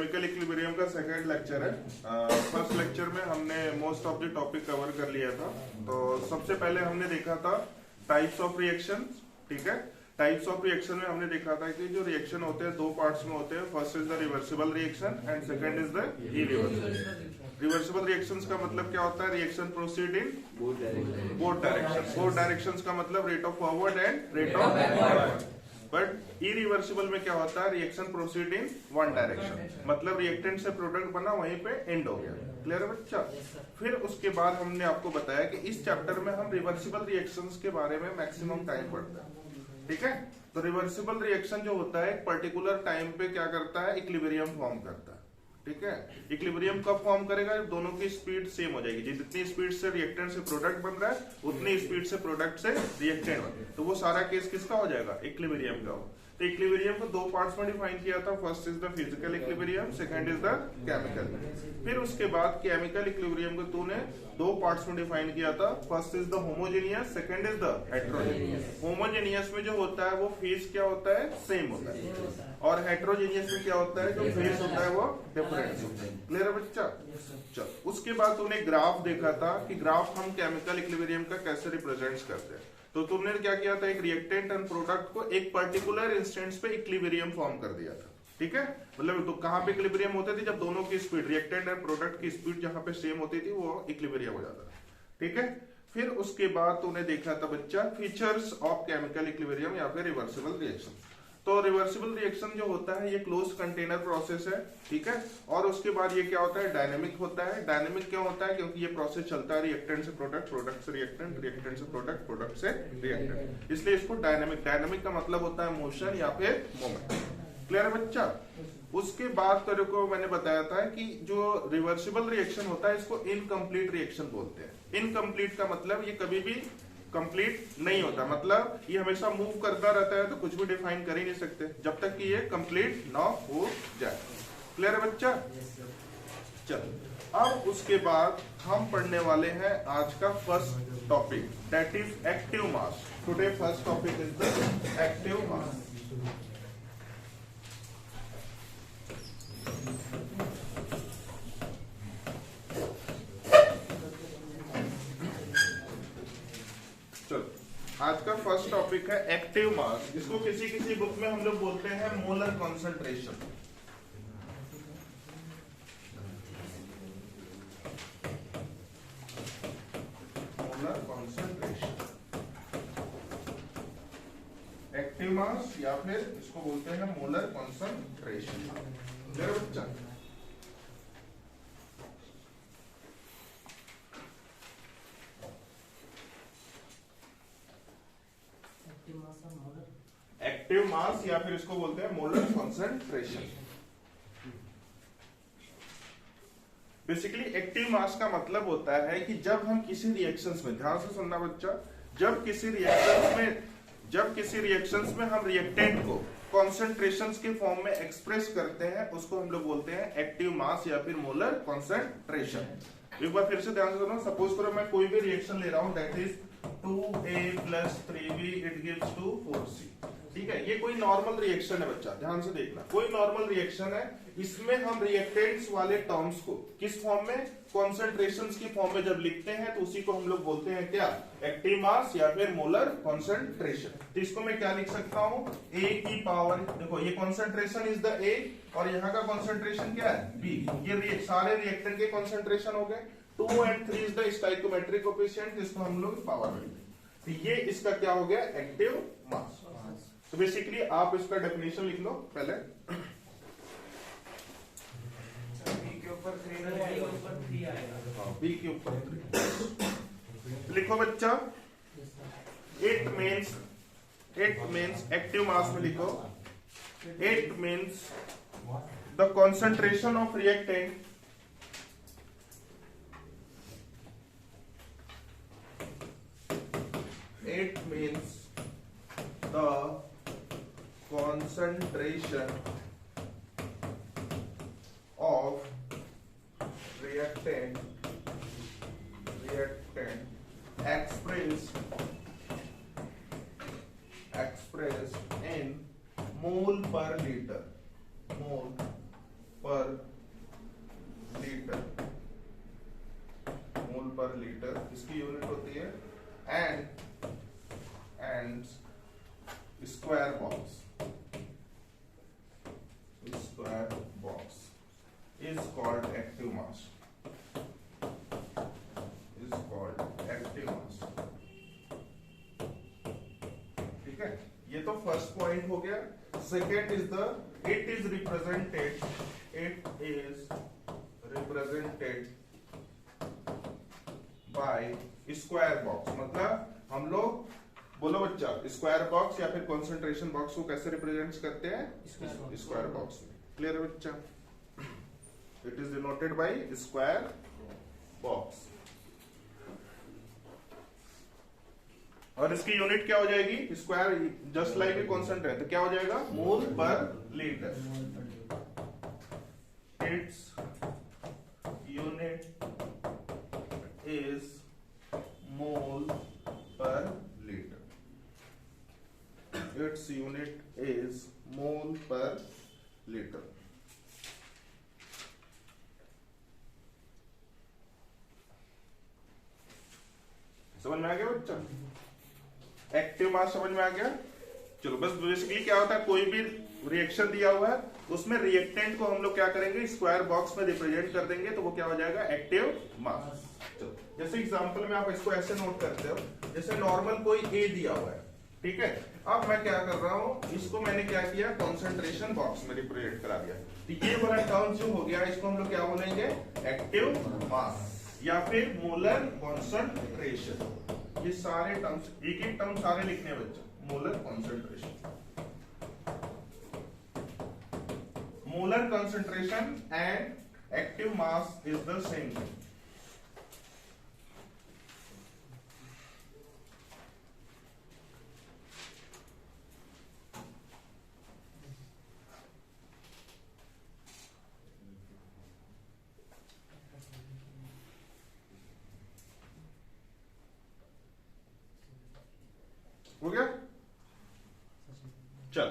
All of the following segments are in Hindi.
केमिकल इक्विलिब्रियम का सेकंड लेक्चर है। फर्स्ट लेक्चर में हमने most of the topic cover कर लिया था। तो सबसे पहले हमने देखा था टाइप्स ऑफ रिएक्शन। ठीक है, टाइप्स ऑफ रिएक्शन में हमने देखा था कि जो रिएक्शन होते हैं दो पार्ट्स में होते हैं। First is the reversible reaction and second is the irreversible. Reversible reactions का मतलब क्या होता है? Reaction proceed in both direction. Both directions का मतलब rate of forward and rate of backward. But irreversible में क्या होता है? Reaction proceed in one direction, मतलब रिएक्टेंट से प्रोडक्ट बना वहीं पे एंड हो गया। क्लियर है बच्चा? फिर उसके बाद हमने आपको बताया कि इस चैप्टर में हम रिवर्सिबल रिएक्शंस के बारे में मैक्सिमम टाइम पढ़ते हैं। ठीक है, तो रिवर्सिबल रिएक्शन जो होता है एक पर्टिकुलर टाइम पे क्या करता है? इक्विलिब्रियम फॉर्म करता है। ठीक है, इक्विलिब्रियम कब फॉर्म करेगा? जब दोनों की स्पीड सेम हो जाएगी। जितनी स्पीड से रिएक्टेंट से प्रोडक्ट बन रहा है उतनी स्पीड से प्रोडक्ट से रिएक्टेंट बन रहा है। तो वो सारा केस किसका हो जाएगा? इक्विलिब्रियम का हो। तो इक्विलिब्रियम को दो पार्ट्स में डिफाइन किया था। First is the physical equilibrium, second is the chemical. फिर उसके बाद केमिकल इक्विलिब्रियम को तूने दो पार्ट्स में डिफाइन किया था। First is the homogeneous, second is the heterogeneous. Homogeneous में जो होता है वो फेज क्या होता है? सेम होता है। और हेटेरोजेनियस में क्या होता है? जो फेज होता है वो डिफरेंट होता है। क्लियर है बच्चा? चल, उसके बाद तूने ग्राफ देखा था कि ग्राफ हम केमिकल इक्विलिब्रियम का कैसे रिप्रेजेंट करते हैं। तो तुमने क्या किया था? एक रिएक्टेंट एंड प्रोडक्ट को एक पर्टिकुलर इंस्टेंस पे इक्विलिब्रियम फॉर्म कर दिया था। ठीक है, मतलब तो कहां पे इक्विलिब्रियम होते थे? जब दोनों की स्पीड, रिएक्टेंट एंड प्रोडक्ट की स्पीड जहां पे सेम होती थी वो इक्विलिब्रियम हो जाता था। ठीक है, फिर उसके बाद तूने देखा था बच्चा फीचर्स ऑफ केमिकल इक्विलिब्रियम या फिर रिवर्सिबल रिएक्शन। तो रिवर्सिबल रिएक्शन जो होता है ये क्लोज कंटेनर प्रोसेस है। ठीक है, और उसके बाद ये क्या होता है? डायनेमिक होता है। डायनेमिक क्यों होता है? क्योंकि ये प्रोसेस चलता है रिएक्टेंट से प्रोडक्ट, प्रोडक्ट से रिएक्टेंट, रिएक्टेंट से प्रोडक्ट, प्रोडक्ट से रिएक्टेंट, इसलिए इसको डायनेमिक। डायनेमिक का मतलब होता है मोशन या फिर मोमेंट। क्लियर है बच्चा? उसके बाद तेरे को मैंने बताया था कि जो रिवर्सिबल रिएक्शन होता है इसको इनकम्प्लीट रिएक्शन बोलते हैं। इनकम्प्लीट का मतलब ये कभी भी कंप्लीट नहीं होता, मतलब ये हमेशा मूव करता रहता है, तो कुछ भी डिफाइन कर ही नहीं सकते जब तक कि ये कंप्लीट ना हो जाए। क्लियर है बच्चा? चलो, अब उसके बाद हम पढ़ने वाले हैं आज का first topic, that is active mass. Today first topic is the active mass. आज का फर्स्ट टॉपिक है एक्टिव मास। इसको किसी किसी बुक में हम लोग बोलते हैं molar concentration. Molar concentration, active mass या फिर इसको बोलते हैं मोलर कॉन्सेंट्रेशन। बच्चा, एक्टिव मास या फिर इसको बोलते हैं molar concentration. Basically active mass का मतलब होता है कि जब हम किसी रिएक्शंस में, ध्यान से सुनना बच्चा, जब किसी रिएक्शंस में हम रिएक्टेंट को कॉन्सेंट्रेशंस के फॉर्म में एक्सप्रेस करते हैं उसको हम लोग बोलते हैं एक्टिव मास या फिर मोलर कॉन्सेंट्रेशन। एक बार फिर से ध्यान से सुनो। सपोज करो मैं कोई भी रिएक्शन ले रहा हूं, that is 2A + 3B it gives to 4C। ठीक है, ये कोई नॉर्मल रिएक्शन है बच्चा, ध्यान से देखना। कोई नॉर्मल रिएक्शन है, इसमें हम रिएक्टेंट्स वाले टर्म्स को किस फॉर्म में? कॉन्सेंट्रेशंस की फॉर्म में जब लिखते हैं तो उसी को हम लोग बोलते हैं क्या? एक्टिव मास या फिर मोलर कॉन्सेंट्रेशन। तो इसको मैं क्या लिख सकता हूं? A की पावर, देखो ये कॉन्सेंट्रेशन इज द A और यहाँ का कॉन्सेंट्रेशन क्या है? B। ये सारे रिएक्टेंट के कॉन्सेंट्रेशन हो गए। 2 और 3 इज द स्टोइकोमेट्रिक कोएफिशिएंट, जिसको हम लोग पावर में, तो ये इसका क्या हो गया? Active mass. तो बेसिकली आप इसका डेफिनेशन लिख लो पहले। बी के ऊपर 3 आएगा। बी के ऊपर 3 लिखो बच्चा। इट मीन्स एक्टिव मास में लिखो, it means the concentration of reactant it means the concentration of reactant expressed in mole per liter पर लीटर, इसकी यूनिट होती है and square box is called active mass, ठीक है। ये तो फर्स्ट पॉइंट हो गया। Second is it is represented by square box. मतलब हम लोग, बोलो बच्चा, स्क्वायर बॉक्स या फिर कॉन्सेंट्रेशन बॉक्स को कैसे रिप्रेजेंट करते हैं? स्क्वायर बॉक्स में। क्लियर है बच्चा? It is denoted by square box. और इसकी यूनिट क्या हो जाएगी? Square, just like a constant है, तो क्या हो जाएगा? Mole per litre. Its unit is mole per litre. Its unit is mole per litre. समझ में आ गया बच्चा? एक्टिव मास समझ में आ गया? चलो, बस बेसिकली क्या होता है, कोई भी रिएक्शन दिया हुआ है उसमें रिएक्टेंट को हम लोग क्या करेंगे? स्क्वायर बॉक्स में रिप्रेजेंट कर देंगे, तो वो क्या हो जाएगा? Active mass. चलो, जैसे एग्जांपल में आप इसको ऐसे नोट करते हो, जैसे नॉर्मल कोई ए दिया हुआ है, ठीक है। अब मैं क्या कर रहा हूं, इसको मैंने क्या किया? कॉन्सेंट्रेशन बॉक्स में रिप्रेजेंट करा दिया। तो ये वाला टर्म जो हो गया, इसको हम लोग क्या बोलेंगे? एक्टिव मास या फिर मोलर कॉन्सेंट्रेशन। ये सारे टर्म्स, एक एक टर्म सारे लिखने हैं बच्चे। Molar concentration, molar concentration and active mass is the same thing. हो गया? चल,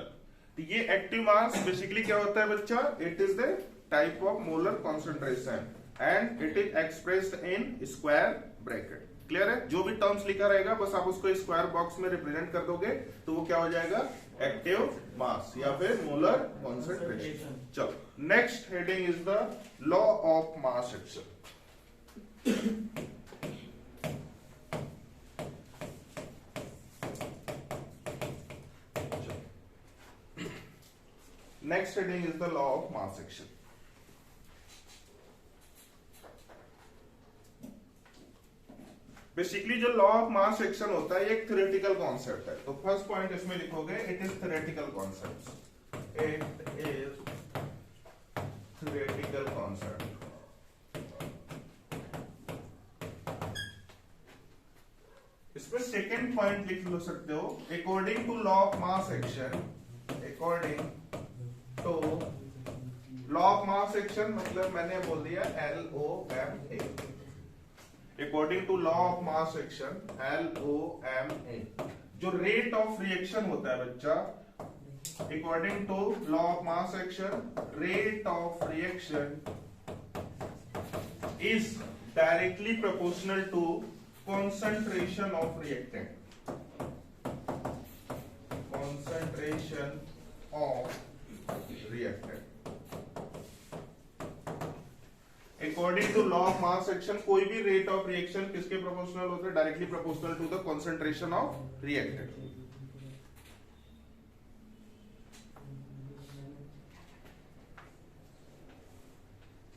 तो ये एक्टिव मास बेसिकली क्या होता है बच्चा? It is the type of molar concentration and it is expressed in square bracket. Clear है? जो भी टर्म्स लिखा रहेगा बस आप उसको स्क्वायर बॉक्स में रिप्रेजेंट कर दोगे, तो वो क्या हो जाएगा? एक्टिव मास या फिर मोलर कॉन्सेंट्रेशन। चलो, next heading is the law of mass action. Next heading is the law of mass action. Basically जो लॉ ऑफ मास एक्शन होता है, एक थ्योरेटिकल कॉन्सेप्ट है। तो फर्स्ट पॉइंट इसमें लिखोगे, it is theoretical concept. It is theoretical concept. इसमें सेकेंड पॉइंट लिख लो सकते हो, according to law of mass action. According to law of mass action मतलब मैंने बोल दिया LOMA। According to law of mass action LOMA, जो रेट ऑफ रिएक्शन होता है बच्चा, according to law of mass action, rate of reaction is directly proportional to concentration of reactant, concentration of reactant। According to law of mass action, कोई भी rate of reaction किसके प्रोपोर्शनल होता है? Directly proportional to the concentration of reactant।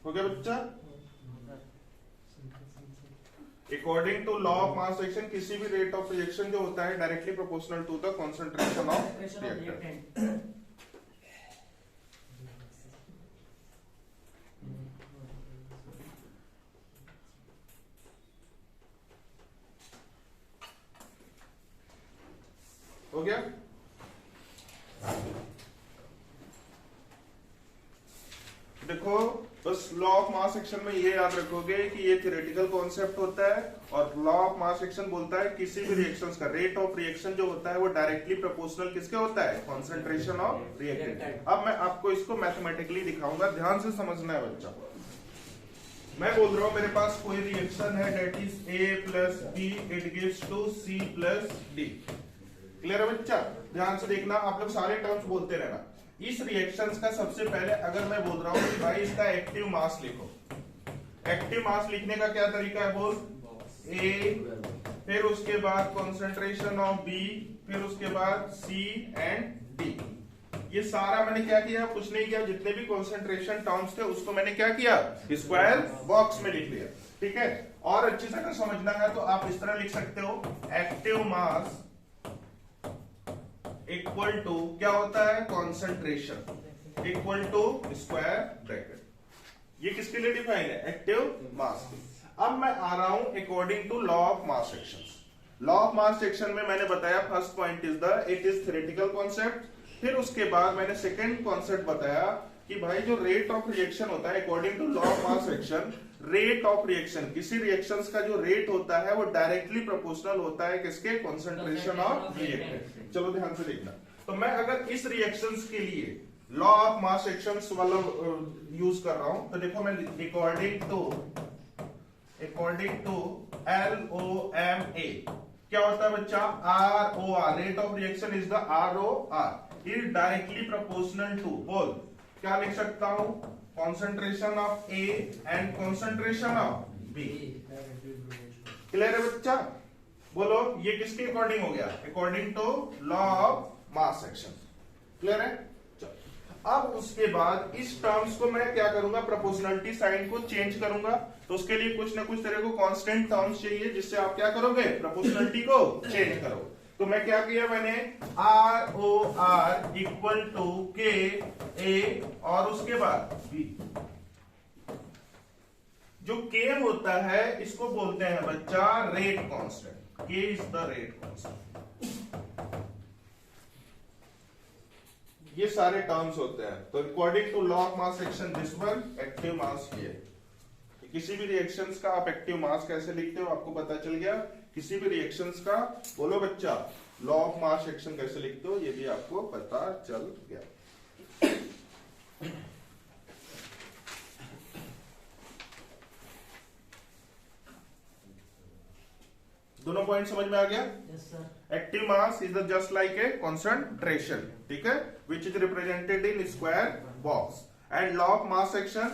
हो गया बच्चा? According to law of mass action, किसी भी रेट ऑफ रिएक्शन जो होता है directly proportional to the concentration of reactant. हो गया? देखो, बस लॉ ऑफ मास एक्शन में ये याद रखोगे कि ये थ्योरेटिकल कॉन्सेप्ट होता है, और लॉ ऑफ मास एक्शन बोलता है किसी भी रिएक्शंस का रेट ऑफ रिएक्शन जो होता है वो डायरेक्टली प्रोपोर्शनल किसके होता है? Concentration of reactant. अब मैं आपको इसको मैथमेटिकली दिखाऊंगा, ध्यान से समझना है बच्चा। मैं बोल रहा हूं मेरे पास कोई रिएक्शन है that is A plus B it gives to C plus D. Clear है बच्चा? ध्यान से देखना, आप लोग सारे टर्म्स बोलते रहना। इस रिएक्शंस का सबसे पहले अगर मैं बोल रहा हूं कि भाई इसका एक्टिव मास लिखो, एक्टिव मास लिखने का क्या तरीका है बोल? A, फिर उसके बाद कॉन्सेंट्रेशन ऑफ B, फिर उसके बाद C एंड D। ये सारा मैंने क्या किया? कुछ नहीं किया, जितने भी कॉन्सेंट्रेशन टर्म्स थे उसको मैंने क्या किया? स्क्वायर बॉक्स में लिख लिया। ठीक है, और अच्छे से अगर समझना है तो आप इस तरह लिख सकते हो, एक्टिव मास इक्वल टू क्या होता है? Concentration equal to square bracket. ये किसके लिए डिफाइन है? Active mass. अब मैं आ रहा हूं according to law of mass section. Law of mass section में मैंने बताया first point it is theoretical concept. फिर उसके बाद मैंने सेकेंड कॉन्सेप्ट बताया कि भाई जो रेट ऑफ रिएक्शन होता है according to law of mass section, rate of reaction, किसी रिएक्शंस का जो रेट होता है वो डायरेक्टली प्रोपोर्शनल होता है किसके? Concentration of reactant. चलो ध्यान से देखना, तो मैं अगर इस रिएक्शंस के लिए लॉ ऑफ मास सेक्शंस वाला यूज कर रहा हूं तो देखो मैं अकॉर्डिंग टू LOMA क्या होता है बच्चा? ROR, rate of reaction is the ROR is directly proportional to, बोल क्या लिख सकता हूं? Concentration of A and concentration of B। Clear है बच्चा? बोलो ये किसके अकॉर्डिंग हो गया? According to law of mass section. Clear है? अब उसके बाद इस टर्म्स को मैं क्या करूंगा? प्रोपोर्शनलिटी साइन को चेंज करूंगा। तो उसके लिए कुछ ना कुछ तरह को कांस्टेंट टर्म्स चाहिए जिससे आप क्या करोगे? प्रोपोर्शनलिटी को चेंज करो। तो मैं क्या किया? मैंने ROR इक्वल टू KA और उसके बाद B। जो K होता है इसको बोलते हैं बच्चा rate constant. K is the rate constant. ये सारे टर्म्स होते हैं। तो according to law of mass section this one active mass ये। किसी भी रिएक्शंस का आप एक्टिव मास कैसे लिखते हो आपको पता चल गया। किसी भी रिएक्शंस का बोलो बच्चा लॉ ऑफ मास सेक्शन कैसे लिखते हो ये भी आपको पता चल गया। दोनों पॉइंट समझ में आ गया? Yes sir. Active mass is just like a concentration, ठीक है, which is represented in square box. And law of mass section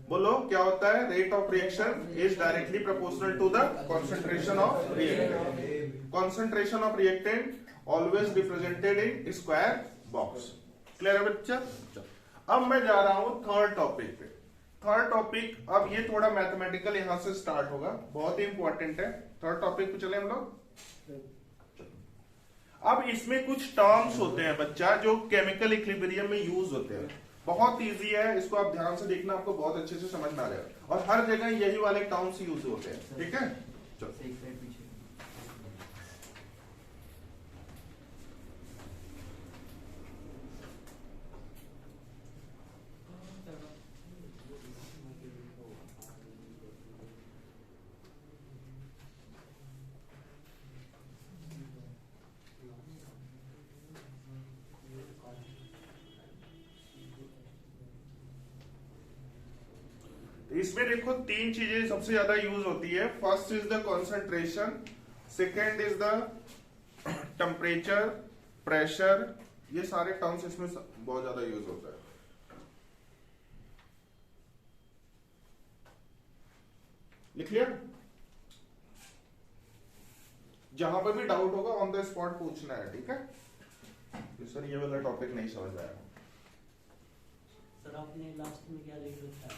बोलो क्या होता है? Rate of reaction is directly proportional to the concentration of reactant. Concentration of reactant always represented in square box. Clear है बच्चा? अब मैं जा रहा हूं थर्ड टॉपिक पे। थर्ड टॉपिक, अब ये थोड़ा मैथमेटिकल यहां से स्टार्ट होगा, बहुत ही इंपॉर्टेंट है। थर्ड टॉपिक पे चले हम लोग। अब इसमें कुछ टर्म्स होते हैं बच्चा जो केमिकल इक्विलिब्रियम में यूज होते हैं। बहुत इजी है, इसको आप ध्यान से देखना, आपको बहुत अच्छे से समझ में आ जाएगा। और हर जगह यही वाले टर्म्स यूज होते हैं, ठीक है? चलो इसमें देखो तीन चीजें सबसे ज्यादा यूज होती है। First is the concentration, second is the temperature, pressure. ये सारे टर्म्स इसमें बहुत ज्यादा यूज होता है। लिख लिया? जहां पर भी डाउट होगा ऑन द स्पॉट पूछना है, ठीक है? सर ये वाला टॉपिक नहीं समझ आया सर। आपने लास्ट में क्या लिख रखा है?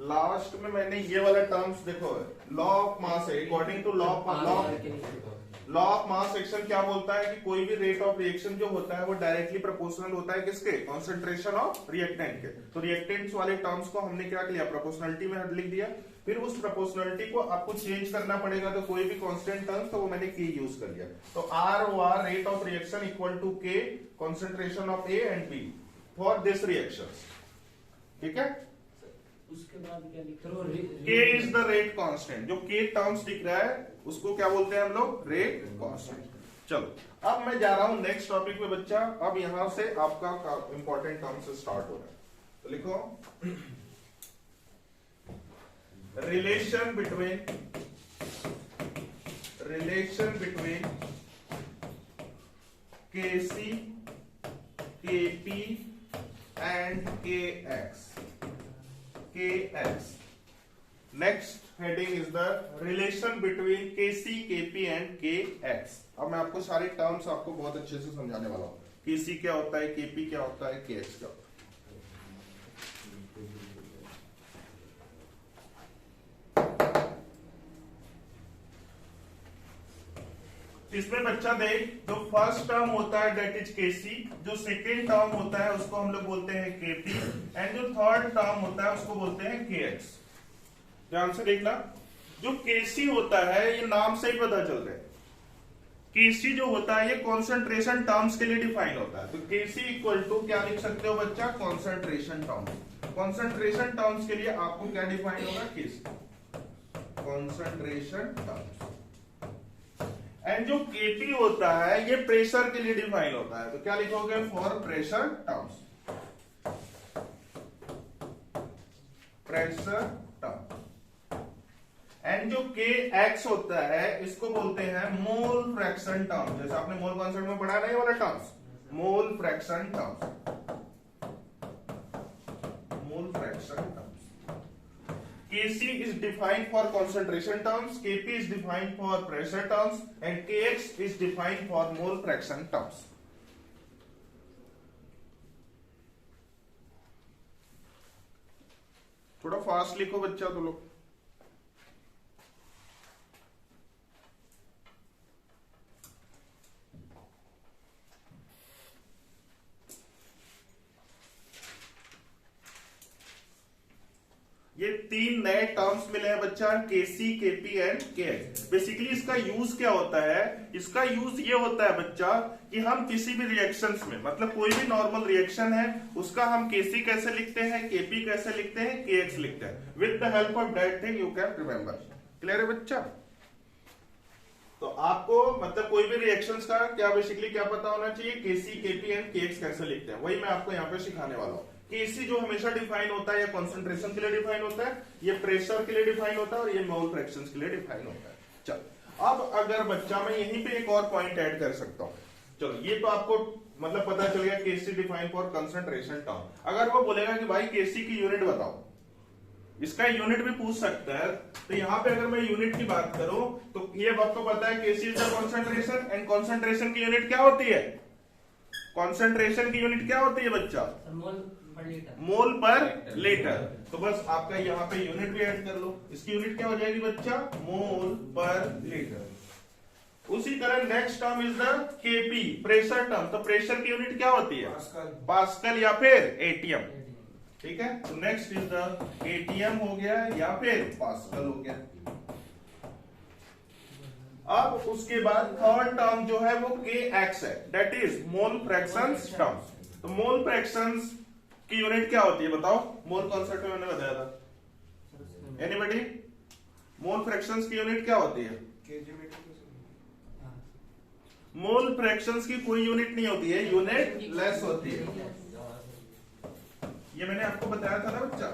लास्ट में मैंने ये वाला टर्म्स देखो, लॉ ऑफ मास है according to law of mass section क्या बोलता है कि कोई भी रेट ऑफ रिएक्शन जो होता है वो डायरेक्टली प्रोपोर्शनल होता है किसके? कॉन्सेंट्रेशन ऑफ रिएक्टेंट के। तो रिएक्टेंट्स वाले टर्म्स को हमने क्या किया? प्रोपोर्शनलिटी में लिख दिया। फिर उस प्रोपोर्शनलिटी को आपको चेंज करना पड़ेगा, तो कोई भी कांस्टेंट टर्म्स तो वो मैंने के यूज कर लिया। तो ROR rate of reaction equal to K concentration of A and B for this reaction, ठीक है? उसके बाद क्या लिख रहे हो? K is the rate constant. जो K टर्म्स दिख रहा है उसको क्या बोलते हैं हम लोग? Rate constant. चलो अब मैं जा रहा हूं नेक्स्ट टॉपिक पे बच्चा। अब यहां से आपका इंपॉर्टेंट टर्म्स स्टार्ट हो रहा है। तो लिखो relation between Kc, Kp and Kx. Next heading is the relation between Kc, Kp and Kx. अब मैं आपको सारे टर्म्स आपको बहुत अच्छे से समझाने वाला हूं। Kc क्या होता है, Kp क्या होता है, Kx क्या होता है। इसमें बच्चा देख, जो फर्स्ट टर्म होता है डेट इज केसी, जो सेकेंड टर्म होता है उसको हम लोग बोलते हैं केपी, एंड जो थर्ड टर्म होता है उसको बोलते हैं केएक्स। ध्यान से देखना, जो केसी होता है ये नाम से ही पता चल रहा है। केसी जो होता है ये कॉन्सेंट्रेशन टर्म्स के लिए डिफाइन होता है। तो केसी इक्वल टू क्या लिख सकते हो बच्चा, कॉन्सेंट्रेशन टर्म्स। कॉन्सेंट्रेशन टर्म्स के लिए आपको क्या डिफाइन होगा, केसी, कॉन्सेंट्रेशन टर्म्स। एंड जो केपी होता है ये प्रेशर के लिए डिफाइन होता है। तो क्या लिखोगे, for pressure terms, pressure term. And जो के एक्स होता है इसको बोलते हैं मोल फ्रैक्शन टर्म। जैसे आपने मोल कॉन्सेप्ट में पढ़ा नहीं वाला terms, mole fraction terms, mole fraction terms. Kc is defined for concentration terms, Kp is defined for pressure terms, and Kx is defined for mole fraction terms. थोड़ा फास्ट लिखो बच्चा तो लोग। ये तीन नए टर्म्स मिले हैं बच्चा, केसी, केपी एंड केएक्स। बेसिकली इसका यूज क्या होता है, इसका यूज ये होता है बच्चा कि हम किसी भी रिएक्शंस में, मतलब कोई भी नॉर्मल रिएक्शन है उसका हम केसी कैसे लिखते हैं, केपी कैसे लिखते हैं, केएक्स लिखते हैं। With the help of that thing you can remember. Clear है बच्चा? तो आपको मतलब कोई भी रिएक्शंस का क्या बेसिकली क्या पता होना चाहिए, केसी, केपी एंड केएक्स कैसे लिखते हैं, वही मैं आपको यहाँ पे सिखाने वाला हूँ। केसी जो हमेशा डिफाइन होता है या कॉन्सेंट्रेशन के लिए डिफाइन होता है, ये प्रेशर के लिए डिफाइन होता है, और ये मोल फ्रैक्शंस के लिए डिफाइन होता है। चलो अब अगर बच्चा मैं यहीं पे एक और पॉइंट ऐड कर सकता हूं। चलो ये तो आपको मतलब पता चल गया, केसी डिफाइन फॉर कंसंट्रेशन टर्म। अगर वो बोलेगा कि भाई केसी की यूनिट बताओ, इसका यूनिट भी पूछ सकता है। तो यहाँ पे अगर मैं यूनिट की बात करूं तो ये आपको पता है KC is the concentration, and concentration की यूनिट क्या होती है, कंसंट्रेशन की यूनिट क्या होती है बच्चा, मोल पर लीटर। तो बस आपका यहाँ पे यूनिट भी ऐड कर लो, इसकी यूनिट क्या हो जाएगी बच्चा, मोल पर लीटर। उसी तरह next term is the KP, pressure term. तो प्रेशर की यूनिट क्या होती है, पास्कल या फिर एटीएम। ठीक है, तो नेक्स्ट इज द एटीएम हो गया या फिर पास्कल हो गया। अब उसके बाद थर्ड टर्म जो है वो के एक्स है, that is mole fractions terms. तो मोल फ्रैक्शंस की यूनिट क्या होती है बताओ, मोल कॉन्सेप्ट में मैंने बताया था। एनीबॉडी, मोल फ्रैक्शंस की यूनिट क्या होती है, मोल फ्रैक्शंस की कोई यूनिट नहीं होती है, यूनिट लेस होती है। ये मैंने आपको बताया था ना बच्चा।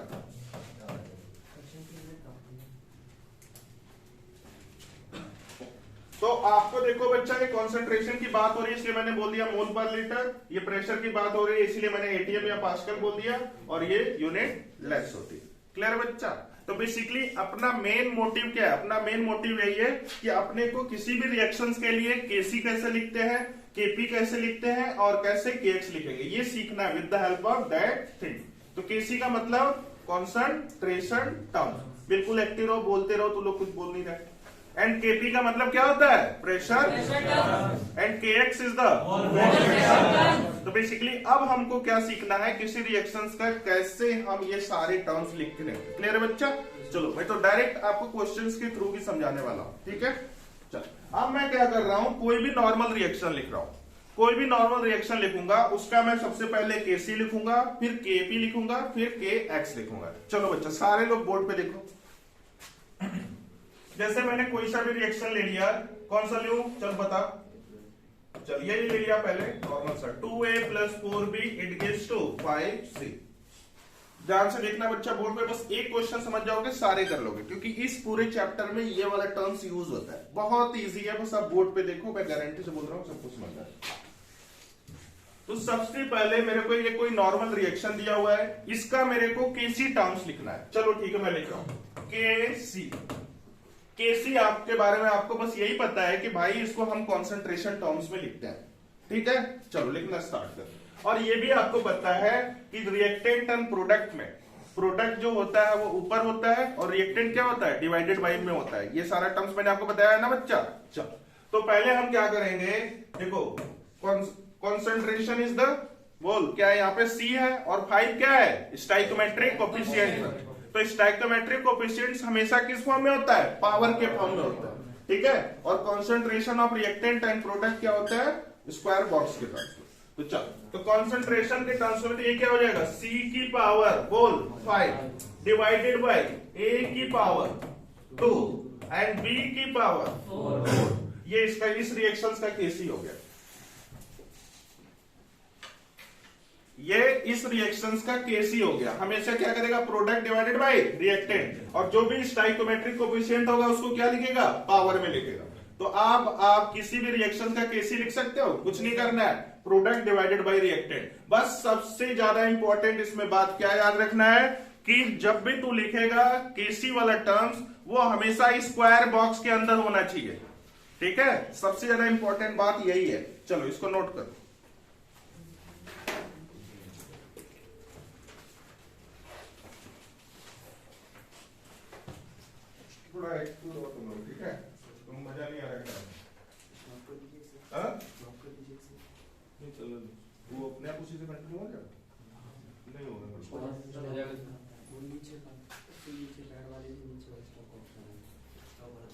तो आपको देखो बच्चा, ये कंसंट्रेशन की बात हो रही है इसलिए मैंने बोल दिया मोल पर लीटर, ये प्रेशर की बात हो रही है इसलिए मैंने एटीएम या पास्कल बोल दिया, और ये यूनिट लेस होती है। क्लियर बच्चा? तो बेसिकली अपना मेन मोटिव क्या है, अपना मेन मोटिव यही है कि अपने को किसी भी रिएक्शंस के लिए केसी कैसे लिखते हैं, केपी कैसे लिखते हैं, और कैसे केएक्स लिखेंगे, ये सीखना है with the help of that thing. तो केसी का मतलब कॉन्सेंट्रेशन टर्म, बिल्कुल एक्टिव रहो, बोलते रहो, तो लोग कुछ बोल नहीं रहे। एंड केपी का मतलब क्या होता है, pressure, and KX is the. तो बेसिकली अब हमको क्या सीखना है, किसी रिएक्शंस का कैसे हम ये सारे टर्म्स लिखते हैं। क्लियर है बच्चा? चलो मैं तो डायरेक्ट आपको क्वेश्चंस के थ्रू ही समझाने वाला हूं। ठीक है, चलो अब मैं क्या कर रहा हूं, कोई भी नॉर्मल रिएक्शन लिख रहा हूं, कोई भी नॉर्मल रिएक्शन लिखूंगा, उसका मैं सबसे पहले केसी लिखूंगा, फिर केपी लिखूंगा, फिर केएक्स लिखूंगा। चलो बच्चा सारे लोग बोर्ड पे देखो। जैसे मैंने कोई सा भी रिएक्शन ले लिया, कौन सा लूं, चल बता। चल ये ले लिया पहले नॉर्मल सा, 2a + 4b it gives to 5c। ध्यान से देखना बच्चा, बोर्ड पे बस एक क्वेश्चन समझ जाओगे, सारे कर लोगे, क्योंकि इस पूरे चैप्टर में ये वाला टर्म्स यूज होता है। बहुत इजी है, बस आप बोर्ड पे देखो, मैं गारंटी से बोल रहा हूँ सबको समझ में आएगा। तो सबसे पहले मेरे को ये कोई नॉर्मल रिएक्शन दिया हुआ है, इसका मेरे को केसी टर्म्स लिखना है। चलो ठीक है, मैं लिख रहा हूं केसी। केसी आपके बारे में आपको बस यही पता है कि भाई इसको हम कॉन्सेंट्रेशन टर्म्स में लिखते हैं, ठीक है। चलो लिखना स्टार्ट कर। और ये भी आपको पता है कि रिएक्टेंट एंड प्रोडक्ट में प्रोडक्ट जो होता है वो ऊपर होता है और रिएक्टेंट क्या होता है, डिवाइडेड बाई में होता है। ये सारा टर्म्स मैंने आपको बताया है ना बच्चा। चलो तो पहले हम क्या करेंगे, देखो कॉन्सेंट्रेशन इज द, बोल क्या है यहाँ पे C है और 5 क्या है, स्टाइकोमेट्रिक कोफिशिएंट। तो स्टाइकोमेट्रिक कोफिशिएंट हमेशा किस फॉर्म में होता है, पावर के फॉर्म में होता है, ठीक है। और concentration of reactant and product क्या होता है, स्क्वायर बॉक्स के टर्म्स में। तो चल, तो कॉन्सेंट्रेशन के टर्म्स में ये क्या हो जाएगा, C की पावर बोल 5 डिवाइडेड बाई A की पावर 2 एंड B की पावर 4। ये इसका इस रिएक्शंस का केसी हो गया। ये इस रिएक्शंस का केसी हो गया। हमेशा क्या करेगा, प्रोडक्ट डिवाइडेड बाय रिएक्टेंट, और जो भी स्टाइकोमेट्रिक कोफिशिएंट होगा उसको क्या लिखेगा, पावर में लिखेगा। तो आप किसी भी रिएक्शन का केसी लिख सकते हो, कुछ नहीं करना है, प्रोडक्ट डिवाइडेड बाय रिएक्टेंट। बस सबसे ज्यादा इंपॉर्टेंट इसमें बात क्या याद रखना है कि जब भी तू लिखेगा केसी वाला टर्म्स, वो हमेशा स्क्वायर बॉक्स के अंदर होना चाहिए, ठीक है। सबसे ज्यादा इंपॉर्टेंट बात यही है। चलो इसको नोट करो। थोड़ा एक्सक्यूज हो तुम लोग, ठीक है, तुम मजा नहीं आ रहा है। नहीं चलो, वो अपने आप उसी से कंटिन्यू हो जाएगा, नहीं होगा वो नीचे का नीचे पैड वाले से नीचे वाला स्टॉक ऑप्शन है, स्टॉक वाला।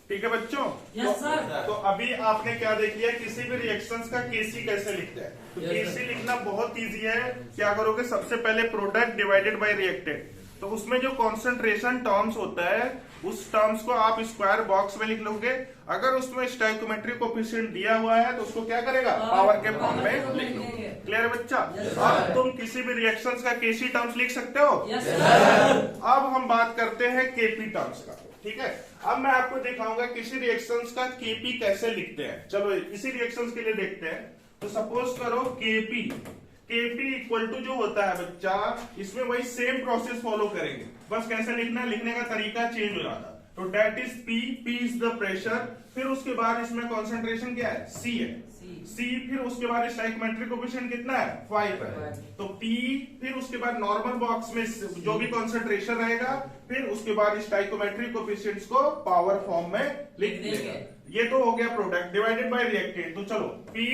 ठीक है बच्चों। Yes sir. तो अभी आपने क्या देख लिया, किसी भी रिएक्शंस का केसी कैसे लिखते हैं। तो केसी लिखना बहुत इजी है। क्या करोगे, सबसे पहले प्रोडक्ट डिवाइडेड बाय रिएक्टेंट, तो उसमें जो कॉन्सेंट्रेशन टर्म्स होता है उस टर्म्स को आप स्क्वायर बॉक्स में लिख लोगे। अगर उसमें स्टाइकोमेट्रिक कोफिशिएंट दिया हुआ है तो उसको क्या करेगा, पावर के फॉर्म में लिख लोगे। क्लियर है बच्चा। अब तुम किसी भी रिएक्शंस का केसी टर्म्स लिख सकते हो। अब हम बात करते हैं केपी टर्म्स का, ठीक है। अब मैं आपको दिखाऊंगा किसी रिएक्शंस का केपी कैसे लिखते हैं। चलो इसी रिएक्शंस के लिए देखते हैं। तो सपोज करो केपी इक्वल टू जो होता है बच्चा, इसमें वही सेम प्रोसेस फॉलो करेंगे, बस कैसे लिखना है, लिखने का तरीका चेंज हो जाता है। तो that is P is the pressure, फिर उसके बाद इसमें कॉन्सेंट्रेशन क्या है, C है, C फिर उसके बाद स्टाइकोमेट्रिक कोफिशिएंट कितना है, 5 है। तो P फिर उसके बाद नॉर्मल बॉक्स में जो भी कॉन्सेंट्रेशन रहेगा, फिर उसके बाद स्टाइकोमेट्रिक कोफिशिएंट्स को पावर फॉर्म में लिख देगा। ये तो हो गया प्रोडक्ट डिवाइडेड बाय रिएक्टेंट। तो चलो P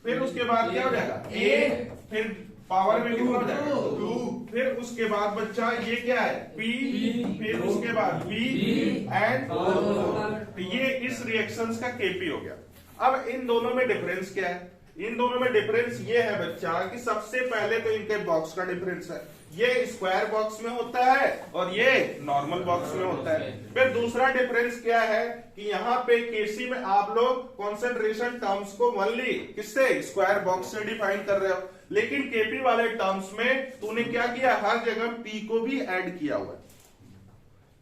फिर उसके बाद क्या हो जाएगा, A फिर पावर में कितना हो जाएगा, 2, फिर उसके बाद बच्चा ये क्या है, P फिर उसके बाद B एंड 4। ये इस रिएक्शंस का केपी हो गया। अब इन दोनों में डिफरेंस क्या है, इन दोनों में डिफरेंस ये है बच्चा कि सबसे पहले तो इनके बॉक्स का डिफरेंस है, ये स्क्वायर बॉक्स में होता है और ये नॉर्मल बॉक्स में होता है। फिर दूसरा डिफरेंस क्या है कि यहाँ पे केसी में आप लोग कॉन्सेंट्रेशन टर्म्स को ओनली किससे, स्क्वायर बॉक्स से डिफाइन कर रहे हो, लेकिन केपी वाले टर्म्स में तूने क्या किया, हर जगह पी को भी ऐड किया हुआ है।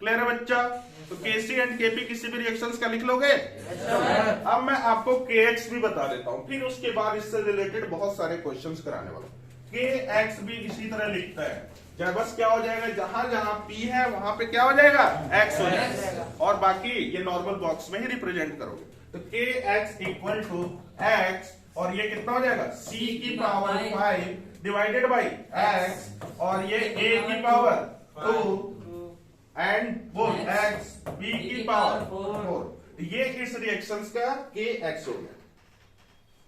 क्लियर है बच्चा। तो केसी एंड केपी किसी भी रिएक्शंस का लिख लोगे। अब मैं आपको केएक्स भी बता देता हूं, फिर उसके बाद इससे रिलेटेड बहुत सारे क्वेश्चंस कराने वाला हूं। केएक्स भी इसी तरह लिखता है, जब बस क्या हो जाएगा, जहां जहां पी है वहां पे क्या हो जाएगा, एक्स हो जाएगा, और बाकी ये नॉर्मल बॉक्स में ही रिप्रेजेंट करोगे। तो के एक्स इक्वल टू एक्स, और ये कितना हो जाएगा, C की पावर 5 डिवाइडेड बाई एक्स, और ये A की पावर 2 एंड वो एक्स B की पावर 4। ये इस रिएक्शंस का के एक्स हो गया।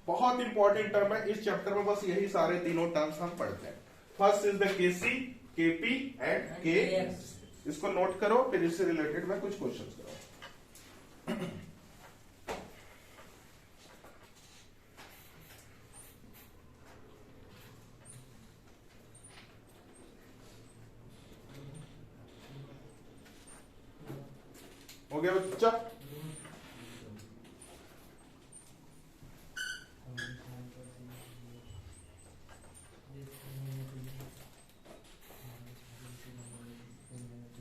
बहुत इंपॉर्टेंट टर्म है इस चैप्टर में, बस यही सारे तीनों टर्म्स हम पढ़ते हैं। First is the KC, KP and K X. इसको नोट करो, फिर इससे रिलेटेड मैं कुछ क्वेश्चंस करूंगा। हो गया बच्चा।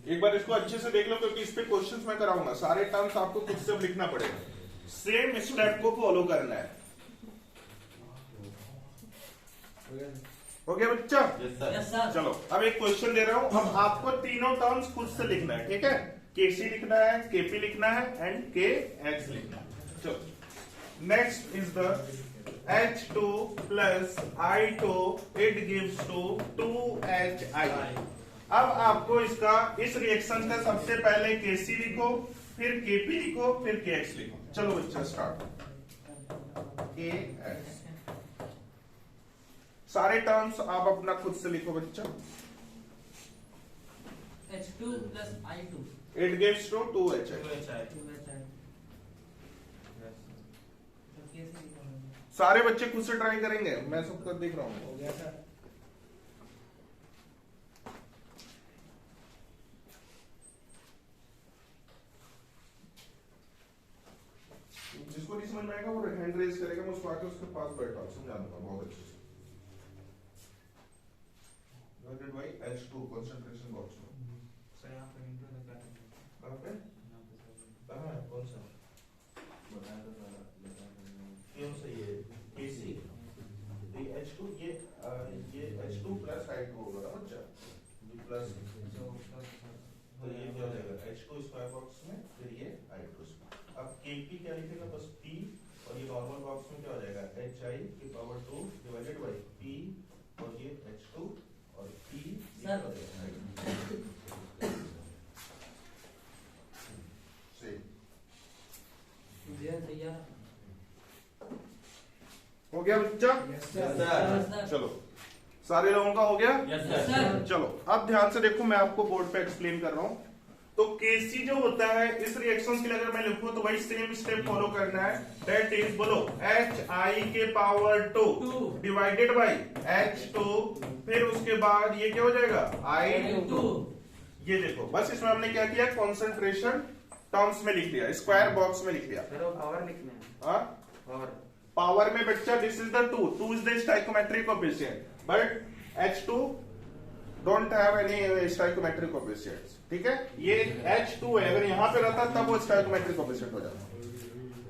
एक बार इसको अच्छे से देख लो क्योंकि इस पे क्वेश्चंस मैं कराऊंगा। सारे टर्म्स आपको खुद से लिखना पड़ेगा, सेम स्टेप को फॉलो करना है। हो गया बच्चा? Yes sir. चलो अब एक क्वेश्चन दे रहा हूं, अब आपको तीनों टर्म्स खुद से लिखना है, ठीक है? केसी लिखना है, केपी लिखना है एंड के एक्स लिखना है। चलो next is the H2 plus I2 it gives to 2HI। अब आपको इसका इस रिएक्शन का सबसे पहले केसी लिखो, फिर केपी लिखो, फिर केएक्स लिखो। चलो बच्चा स्टार्ट। केएक्स सारे टर्म्स आप अपना खुद से लिखो बच्चा। H2 plus I2 It gives to 2HI। सारे बच्चे खुद से ट्राई करेंगे, मैं सबका देख रहा हूँ। हो गया सर। जिसको नहीं समझ में आएगा वो हैंड रेज करेगा, मैं उसको आके उसके पास बैठा समझा दूंगा बहुत अच्छे से। Divided by H2 concentration box में। सर यहाँ पर इंटू लगा है। कहां पे? कहां है? कौन सा? बताया तो सारा लगा है। क्यों सही है? केसी ये H2 ये H2 प्लस I2 होगा ना बच्चा, ये प्लस तो ये क्या हो जाएगा H2 स्क्वायर बॉक्स में, फिर ये I2 स्क्वायर। अब Kp क्या लिखेगा? बस P और ये नॉर्मल बॉक्स में क्या हो जाएगा HI की पावर 2 डिवाइडेड बाय P और ये H2 और P सर। तैयार हो गया बच्चा? Yes sir. चलो सारे लोगों का हो गया? Yes sir. चलो अब ध्यान से देखो, मैं आपको बोर्ड पे एक्सप्लेन कर रहा हूं। तो केसी जो होता है इस रिएक्शन के लिए अगर मैं लिखूं तो वही सेम स्टेप फॉलो करना है। दैट इज बोलो HI के पावर 2 डिवाइडेड बाय H2, फिर उसके बाद ये क्या हो जाएगा I2। ये देखो बस इसमें हमने क्या किया, कॉन्सेंट्रेशन टर्म्स में लिख लिया, स्क्वायर बॉक्स में लिख लिया। सर वो पावर लिखना है। हाँ पावर पावर में बच्चा this is the 2 is the stoichiometric coefficient, but H2 don't have any stoichiometric coefficients, ठीक है? ये H2 है, अगर यहां पे रहता तब वो स्टाइकोमेट्रिक कोएफिशिएंट हो जाता।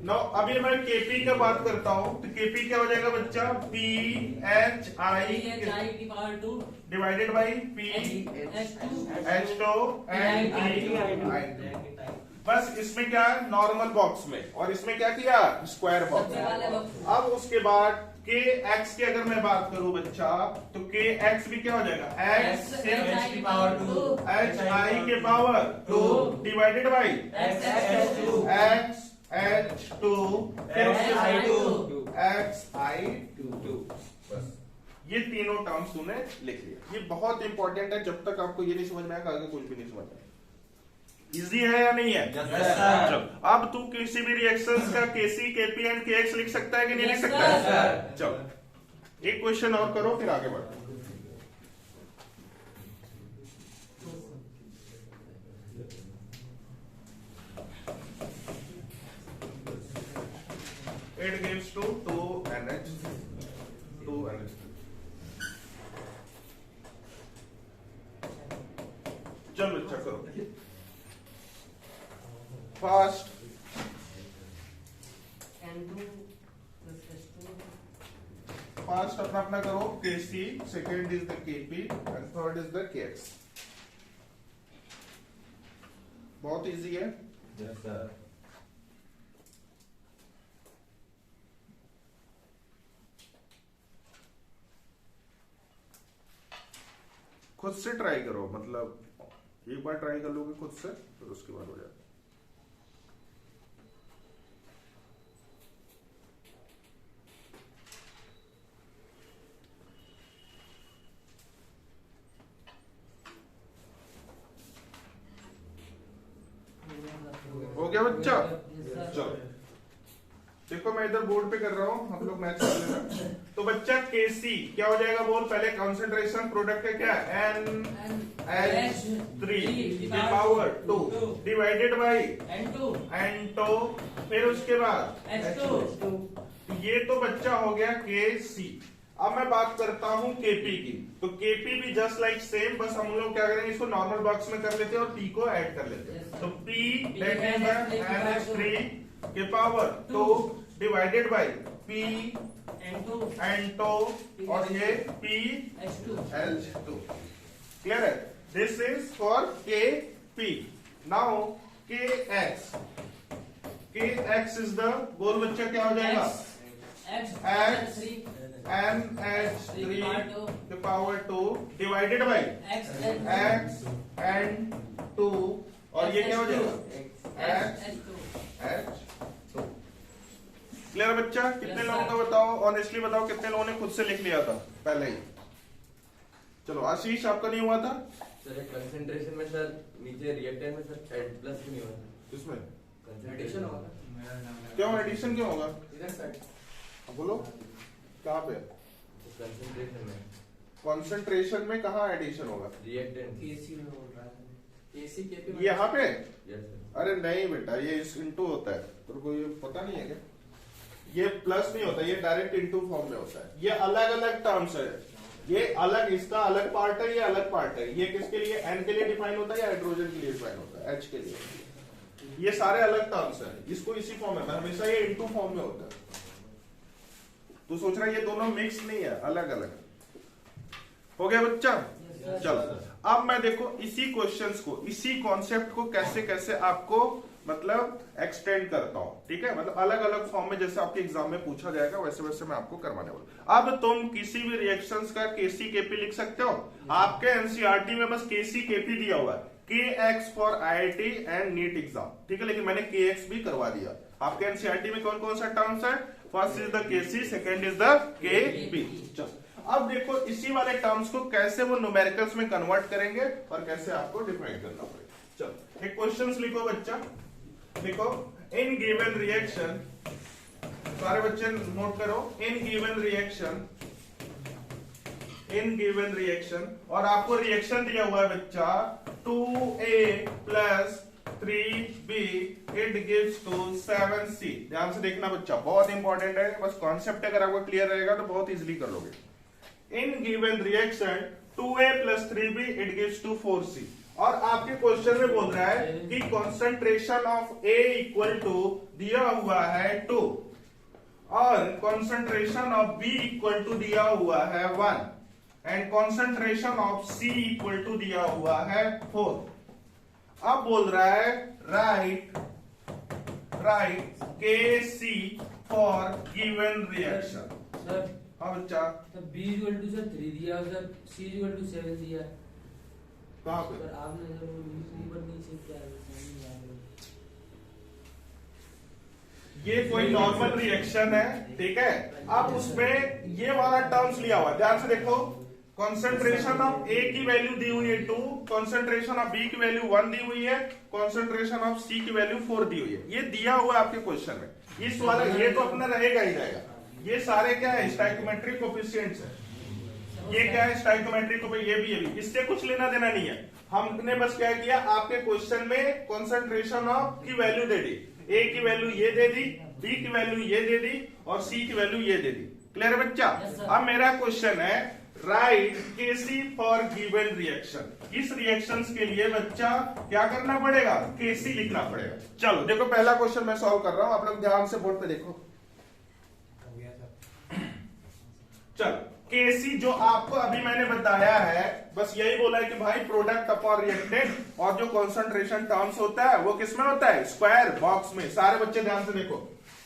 नो अभी मैं केपी का बात करता हूं, तो केपी क्या हो जाएगा बच्चा? PHI की power 2 divided by P H2 and I2। बस इसमें क्या है, नॉर्मल बॉक्स में, और इसमें क्या किया, स्क्वायर बॉक्स में। अब उसके बाद के एक्स की अगर मैं बात करूं बच्चा, तो के एक्स भी क्या हो जाएगा, एक्स की पावर 2 HI के power 2 divided by H2 H2 XI2। बस ये तीनों टर्म्स तूने लिख लिया। ये बहुत इंपॉर्टेंट है, जब तक आपको ये नहीं समझ में आएगा आगे कुछ भी नहीं समझ में आएगा। इजी है या नहीं है? Yes sir. चलो अब तू किसी भी रिएक्शंस का केसी केपी एंड केएक्स लिख सकता है कि नहीं लिख Yes, सकता है? sir. चलो एक क्वेश्चन और करो फिर आगे बढ़ो। It gives to 2NH3। चलो अच्छा करो फास्ट। फास्ट अपना अपना करो। KC, second is the KP and third is the KX. बहुत इजी है। Yes sir. खुद से ट्राई करो, मतलब एक बार ट्राई कर लोगे खुद से, फिर उसके बाद हो जाएगा। हो गया बच्चा? चलो देखो मैं इधर बोर्ड पे कर रहा हूँ, हम लोग मैच कर लेना। तो बच्चा केसी क्या हो जाएगा बोल, पहले कंसंट्रेशन प्रोडक्ट है क्या, NH3 की पावर 2 डिवाइडेड बाई N2, फिर उसके बाद H2। ये तो बच्चा हो गया केसी। अब मैं बात करता हूं केपी की, तो केपी भी जस्ट लाइक सेम, बस हम लोग क्या करेंगे, इसको नॉर्मल बॉक्स में कर लेते हैं और पी को ऐड कर लेते हैं। तो पी दैट इज NH3 के power 2 divided by P and 2 और ये पी H2। क्लियर है? दिस इज फॉर के पी। नाउ के एक्स इज द गोल बच्चा क्या हो जाएगा? NH3 के power 2 divided by x and 2 और ये क्या हो जाएगा? H2। क्लियर बच्चा? कितने लोगों का बताओ, ऑनेस्टली बताओ, कितने लोगों ने खुद से लिख लिया था पहले ही? चलो आशीष, आपका नहीं हुआ था? सर कंसंट्रेशन में सर नीचे रिएक्टेंट में सर एड प्लस नहीं हुआ था। किसमें एडिशन होगा? क्यों एडिशन क्यों होगा? इधर साइड बोलो कहाँ पे? कंसंट्रेशन में। कंसंट्रेशन में कहाँ एडिशन होगा? रिएक्टेंट केसी में बोल रहा है, केसी केपी यहाँ पे? Yes sir. अरे नहीं बेटा, ये इनटू होता है, तेरे को ये पता नहीं है क्या? ये प्लस नहीं होता, ये डायरेक्ट इनटू फॉर्म में होता है। ये अलग अलग टर्म्स है, ये अलग, इसका अलग पार्ट है, ये अलग पार्ट है। ये किसके लिए? एन के लिए डिफाइन होता है या हाइड्रोजन के लिए डिफाइन होता है? एच के लिए। ये सारे अलग टर्म्स हैं, इसको इसी फॉर्म में, हमेशा ये इनटू फॉर्म में होता है। तो सोच रहा है ये दोनों मिक्स नहीं है, अलग अलग। हो गया बच्चा? चलो अब मैं देखो इसी क्वेश्चंस को, इसी कॉन्सेप्ट को कैसे कैसे आपको मतलब एक्सटेंड करता हूं, ठीक है? मतलब अलग अलग फॉर्म में, जैसे आपके एग्जाम में पूछा जाएगा वैसे वैसे मैं आपको करवाने वाला। अब तुम किसी भी रिएक्शंस का केसी केपी लिख सकते हो। आपके एनसीईआरटी में बस केसी केपी दिया हुआ है, K X for IIT and NEET exam, ठीक है? लेकिन मैंने के एक्स भी करवा दिया। आपके एनसीईआरटी में कौन कौन सा टर्म्स है? First is the KC, second is the K P. चलो अब देखो इसी वाले टर्म्स को कैसे वो न्यूमेरिकल्स में कन्वर्ट करेंगे और कैसे आपको डिफाइन करना पड़ेगा। चलो एक क्वेश्चंस लिखो बच्चा, लिखो इन गिवन रिएक्शन, सारे बच्चे नोट करो, इन गिवन रिएक्शन और आपको रिएक्शन दिया हुआ है बच्चा 2A plus 3B it gives to 7C। ध्यान से देखना बच्चा, बहुत इंपॉर्टेंट है, बस कॉन्सेप्ट अगर आपको क्लियर रहेगा तो बहुत इजीली कर लोगे। In given reaction 2A plus 3B it gives to 4C और आपके क्वेश्चन में बोल रहा है कि concentration of A equal to दिया हुआ है 2 और concentration of B equal to दिया हुआ है 1 and concentration of C equal to दिया हुआ है 4। अब बोल रहा है write KC for given reaction. Sir हाँ बच्चा, तब B इक्वल टू सर 3 दिया और सर C इक्वल टू 7 दिया। कहाँ पे? सर आपने जब ऊपर नीचे क्या है, ये कोई नॉर्मल रिएक्शन है, ठीक है? अब उसमें ये वाला टर्म्स लिया हुआ है, ध्यान से देखो। कॉन्सेंट्रेशन ऑफ A की वैल्यू दी हुई है 2, कॉन्सेंट्रेशन ऑफ B की वैल्यू 1 दी हुई है, कॉन्सेंट्रेशन ऑफ C की वैल्यू 4 दी हुई है। ये दिया हुआ है आपके क्वेश्चन में। इस वाला ये तो अपना रहेगा ही रहेगा। ये सारे क्या है? स्टोइकोमेट्रिक कोएफिशिएंट्स है। ये क्या है? स्टोइकोमेट्रिक कोएफिशिएंट, ये भी इससे कुछ लेना देना नहीं है। हमने बस क्या किया, आपके क्वेश्चन में कॉन्सेंट्रेशन ऑफ की वैल्यू दे दी, A की वैल्यू ये दे दी, B की वैल्यू ये दे दी और C की वैल्यू ये दे दी। क्लियर है बच्चा? अब मेरा क्वेश्चन है write KC for given reaction. इस रिएक्शंस के लिए बच्चा क्या करना पड़ेगा? KC लिखना पड़ेगा। चलो देखो पहला क्वेश्चन मैं सॉल्व कर रहा हूं, आप लोग ध्यान से बोर्ड पे देखो। चलो केसी जो आपको अभी मैंने बताया है, बस यही बोला है कि भाई प्रोडक्ट अपॉन रिएक्टेंट और जो कॉन्सेंट्रेशन टर्म्स होता है वो किसमें होता है? स्क्वायर बॉक्स में। सारे बच्चे ध्यान से देखो,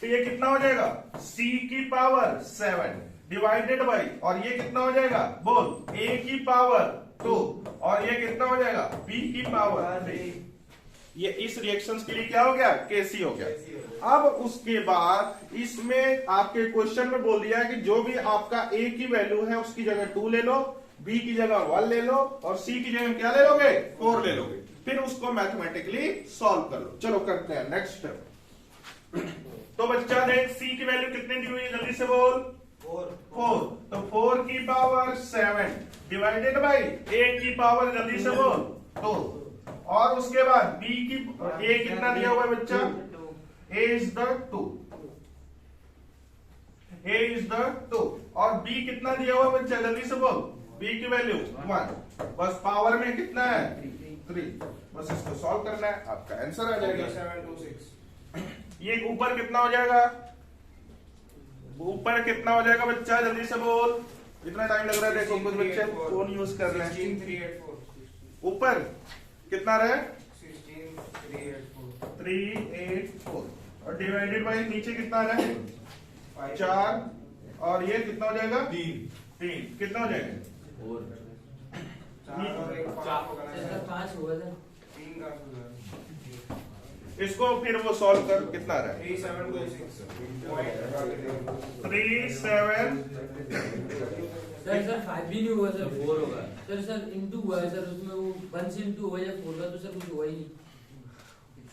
तो ये कितना हो जाएगा? C की पावर 7 डिवाइडेड बाई, और ये कितना हो जाएगा? बोल, A की पावर 2 और ये कितना हो जाएगा? B की पावर 3। ये इस रिएक्शंस के लिए क्या हो गया? केसी हो गया। अब उसके बाद इसमें आपके क्वेश्चन में बोल दिया है कि जो भी आपका A की वैल्यू है उसकी जगह 2 ले लो, B की जगह 1 ले लो और C की जगह क्या ले लोगे? 4 ले लोगे। फिर उसको मैथमेटिकली सॉल्व कर लो। चलो करते हैं नेक्स्ट स्टेप। तो बच्चा देख C की वैल्यू कितनी दी हुई है, जल्दी से बोल। 4। तो 4 की पावर 7 डिवाइडेड बाई A की पावर, जल्दी से बोल, 2 और उसके बाद B की A कितना दिया हुआ है बच्चा? A is the 2। A is the 2 और B कितना दिया हुआ बच्चा, जल्दी से बोल। B की वैल्यू 1, बस पावर में कितना है 3, बस इसको सॉल्व करना है, आपका आंसर आ जाएगा 726। ये ऊपर कितना हो जाएगा, ऊपर कितना हो जाएगा बच्चा, जल्दी से बोल। इतना टाइम लग रहा है, देखो कुछ बच्चे फोन यूज कर रहे हैं। 16384। ऊपर कितना रहे 16384। 384 और डिवाइडेड बाय नीचे कितना रहे 4 और ये कितना हो जाएगा 3 कितना हो जाएगा 4 4 और 1 5 होगा ना सर सर। 5 हुआ सर। 3 का होगा। इसको फिर वो सॉल्व कर, कितना रहा 3726। 37 सर 5 भी नहीं हुआ सर। 4 होगा। सर इंटू हुआ है सर, उसमें वो 1 से इंटू हुआ या 4 का तो सर कुछ हुआ ही नहीं।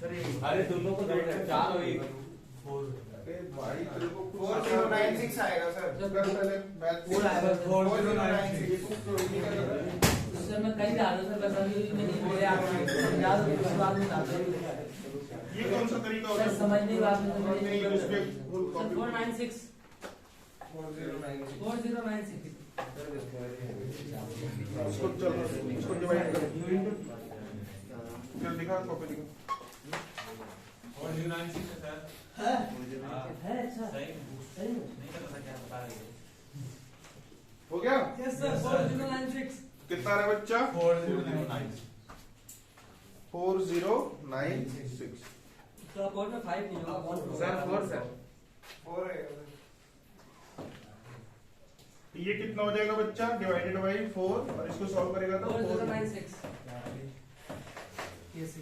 अरे दोनों को जोड़ रहे हैं, 4 और 1। अरे भाई तेरे को कुछ 4096 आएगा सर। कर पहले मैथ 4 आएगा सर। 4096। तो सर मैं कहीं जा रहा हूँ सर, बस अभी नहीं बोले आप समझा दो, उसके बाद में आता हूँ। ये कौन सा तरीका होता सर है समझ नहीं बात में नहीं उस पे फुल सर कॉपी 496 4096। 4096 उसको चलो इसको डिवाइड कर फिर दिखा कॉपी दिखा है अच्छा सही में। हो गया यस सर 4096 कितना रहा बच्चा 4096 तो अकाउंट में 5 नहीं होगा 1 सर 4 सर 4 आएगा सर। ये कितना हो जाएगा बच्चा डिवाइडेड बाई 4 और इसको सॉल्व करेगा तो 4096 कैसे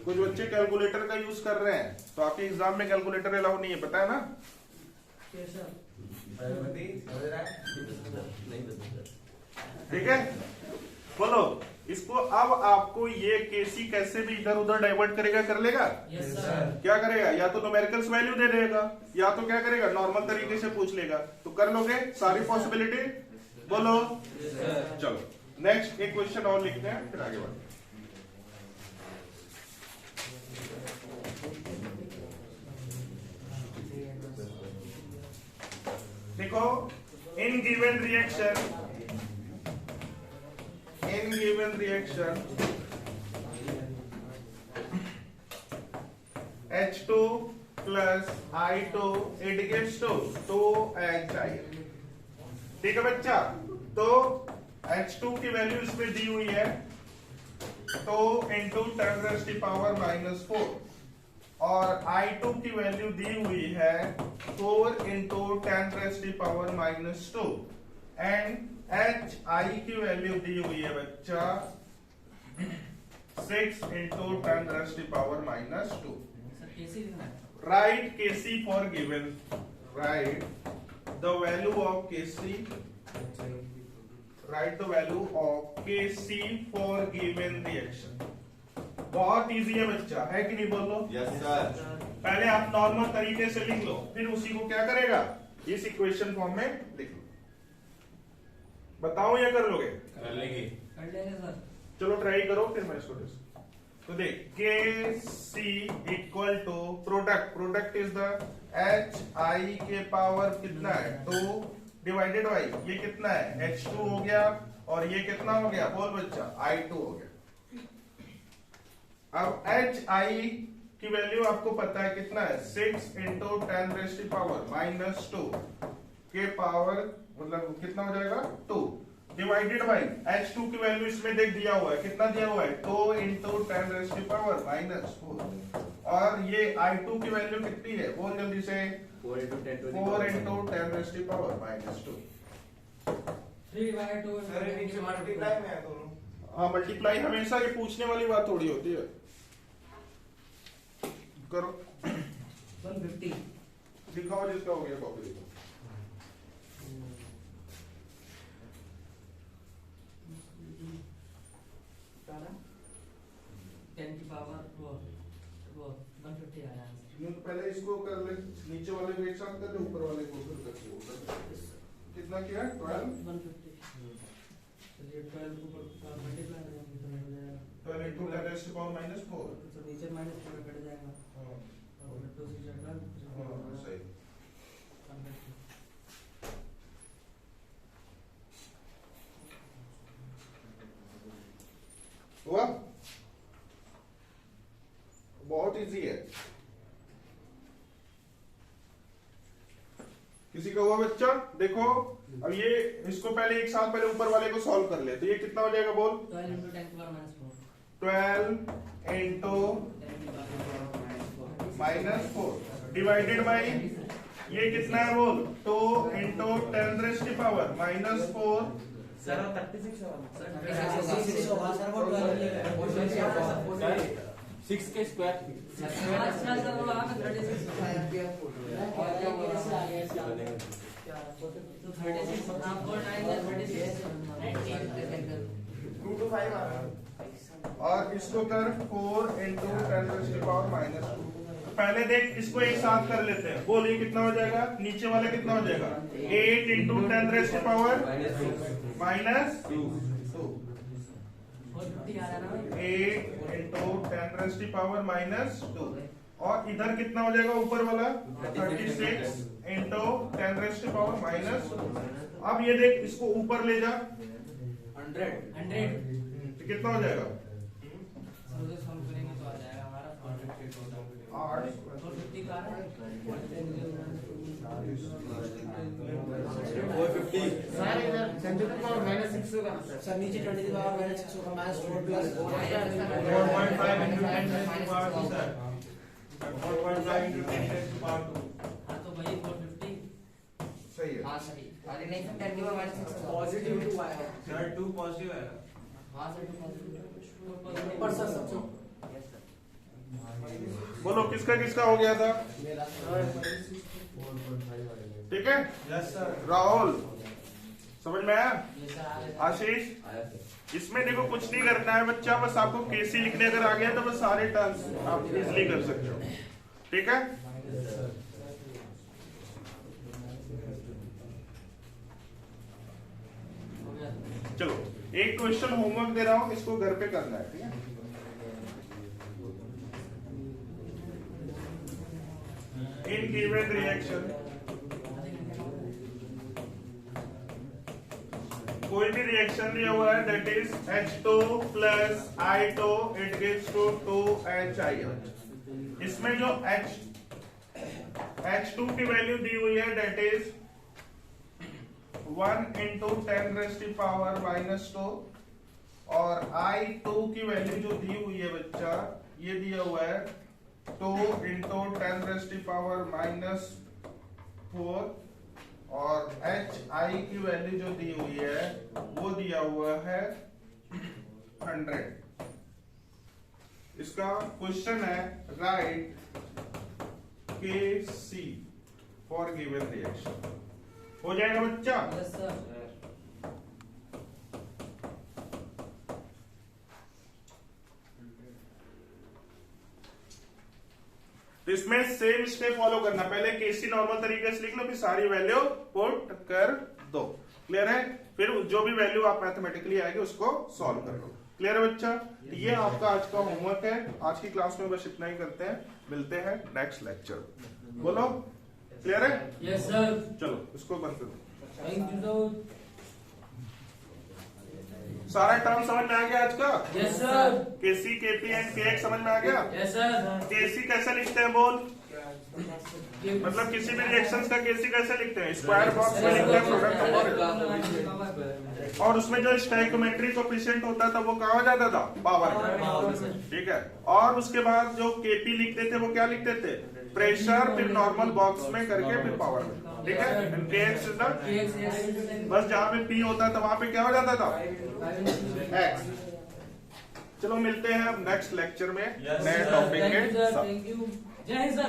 कुछ बच्चे कैलकुलेटर का यूज कर रहे हैं, तो आपके एग्जाम में कैलकुलेटर अलाउ नहीं है, पता है ना। कैसा नहीं पता सर। ठीक है बोलो इसको। अब आपको ये केसी कैसे भी इधर उधर डाइवर्ट करेगा, कर लेगा। यस सर क्या करेगा, या तो न्यूमेरिकल्स वैल्यू दे देगा या तो क्या करेगा नॉर्मल तरीके से पूछ लेगा। तो कर लोगे सारी पॉसिबिलिटी, बोलो चलो नेक्स्ट एक क्वेश्चन और लिखते हैं फिर आगे बढ़ते हैं। देखो इन given reaction H2 plus I2 it gives to 2HI। ठीक है बच्चा, तो H2 की वैल्यू इसमें दी हुई है 2 into 10⁻⁻⁴ और I2 की वैल्यू दी हुई है 4 into 10⁻⁻² एंड HI की वैल्यू दी हुई है बच्चा 6 into 10⁻⁻²। सर कैसे लिखना है Write Kc for given. Write the value of Kc. Write the value of Kc for given reaction. बहुत इजी है बच्चा, है कि नहीं बोलो। Yes sir. पहले आप नॉर्मल तरीके से लिख लो, फिर उसी को क्या करेगा इस इक्वेशन फॉर्म में लिख लो। बताओ या कर लोगे, कर लेंगे सर। चलो ट्राई करो फिर मैं इसको डिस्कस। तो देख Kc equal to product is the HI के पावर कितना है 2 डिवाइडेड बाई ये कितना है H2 हो गया और ये कितना हो गया बोल बच्चा I2 हो गया। अब HI की वैल्यू आपको पता है कितना है 6 into 10⁻⁻² के पावर मतलब कितना हो जाएगा 2 डिवाइडेड बाई H2 की वैल्यू इसमें देख दिया हुआ है, कितना दिया हुआ है 2 into 10⁻⁻⁴ और ये I2 की वैल्यू कितनी है बोल जल्दी से 4 into 10 to the 4 power into 10⁻⁻²। 3/2 sir ये नीचे मल्टीप्लाई में है दोनों। हाँ मल्टीप्लाई हमेशा ये पूछने वाली बात थोड़ी होती है। करो 150 दिखाओ जिसका हो गया कॉपी दिखाओ। टेन की पावर वो 150 आया आंसर। पहले इसको कर ले, नीचे वाले को एक साथ कर ले, ऊपर वाले को फिर करके वो कर ले। कितना किया 12 150 चलिए 12 को मल्टीप्लाई करेंगे तो हो जाएगा 12 into 10⁻⁻⁴। तो नीचे माइनस थोड़ा कट जाएगा हाँ और 2 से 12 हाँ सही। हुआ? बहुत इजी है। किसी का हुआ बच्चा? देखो अब ये इसको पहले एक साथ पहले ऊपर वाले को सॉल्व कर ले, तो ये कितना हो जाएगा बोल? 12 इंटू -4 डिवाइडेड बाई ये कितना है बोल? 2 इंटू 10 रेज़ की पावर -4 सर 36 होगा। 6 के स्क्वायर और इसको कर 4 इंटू 10 रेज़ की पावर -2। पहले देख इसको एक साथ कर लेते हैं, बोल ये कितना हो जाएगा? नीचे वाला कितना हो जाएगा? 8 इंटू 10 रेज़ की पावर -2 8 इंटू 10 रेज़ की पावर -2 और इधर कितना हो जाएगा ऊपर वाला? 36 इंटू 10 रेज़ की पावर -2। अब ये देख इसको ऊपर ले जा 100 तो कितना हो जाएगा? सर नीचे 20 की पावर -6 होगा -4 plus 4.5 into 10 raised to power 2 sir. 4.5 into 10 raised to power 2. हाँ तो भाई 450 सही है। हां सही अरे नहीं सर 10 की पावर -6 पॉजिटिव 2 आएगा सर 2 पॉजिटिव आएगा। हां सर 2 पॉजिटिव पर सर सबसे बोलो किसका किसका हो गया था? मेरा ठीक है यस सर। राहुल, समझ में आया? ये सर आ गए। आशीष, आया सर। इसमें देखो कुछ नहीं करना है बच्चा, बस आपको केसी लिखने अगर आ गया तो बस सारे टर्म्स आप इजिली कर सकते हो। ठीक है? हो गया। चलो एक क्वेश्चन होमवर्क दे रहा हूं, इसको घर पे करना है। ठीक है? इन गिवन रिएक्शन कोई भी रिएक्शन दिया हुआ है that is H2 plus I2 it gives to 2HIH। इसमें जो H2 की वैल्यू दी हुई है दैट इज 1 इंटू 10 रेज़ की पावर -2 और I2 की वैल्यू जो दी हुई है बच्चा ये दिया हुआ है 2 इंटू 10 रेज़ की पावर -4 और HI की वैल्यू जो दी हुई है वो दिया हुआ है 100। इसका क्वेश्चन है write KC for given reaction. हो जाएगा बच्चा? Yes sir. तो इसमें सेम स्टेप फॉलो करना, पहले केसी नॉर्मल तरीके से लिख लो, फिर सारी वैल्यू पुट कर दो। क्लियर है? फिर जो भी वैल्यू आप मैथमेटिकली आएगी उसको सॉल्व कर लो। क्लियर है बच्चा? ये आपका आज का होमवर्क है। आज की क्लास में बस इतना ही करते हैं, मिलते हैं नेक्स्ट लेक्चर। बोलो क्लियर है? Yes sir. चलो इसको बंद कर दो। Thank you sir. सारा टर्म समझ में आ गया आज का? Yes sir. KC KP and KX समझ में आ गया? Yes sir. केसी कैसे लिखते हैं बोल? मतलब किसी भी रिएक्शंस का केसी कैसे लिखते हैं? स्क्वायर बॉक्स में लिखते हैं प्रोडक्ट और उसमें जो स्टोइकोमेट्रिक कोएफिशिएंट होता था वो कहाँ जाता था? पावर। ठीक है। और उसके बाद जो केपी लिखते थे वो क्या लिखते थे? प्रेशर, फिर नॉर्मल बॉक्स में करके फिर पावर में। ठीक है? केएक्स इज द बस जहाँ पे पी होता था वहां पे क्या हो जाता था? एक्स। चलो मिलते हैं नेक्स्ट लेक्चर में नए टॉपिक के साथ। Thank you. जय हिंद सर।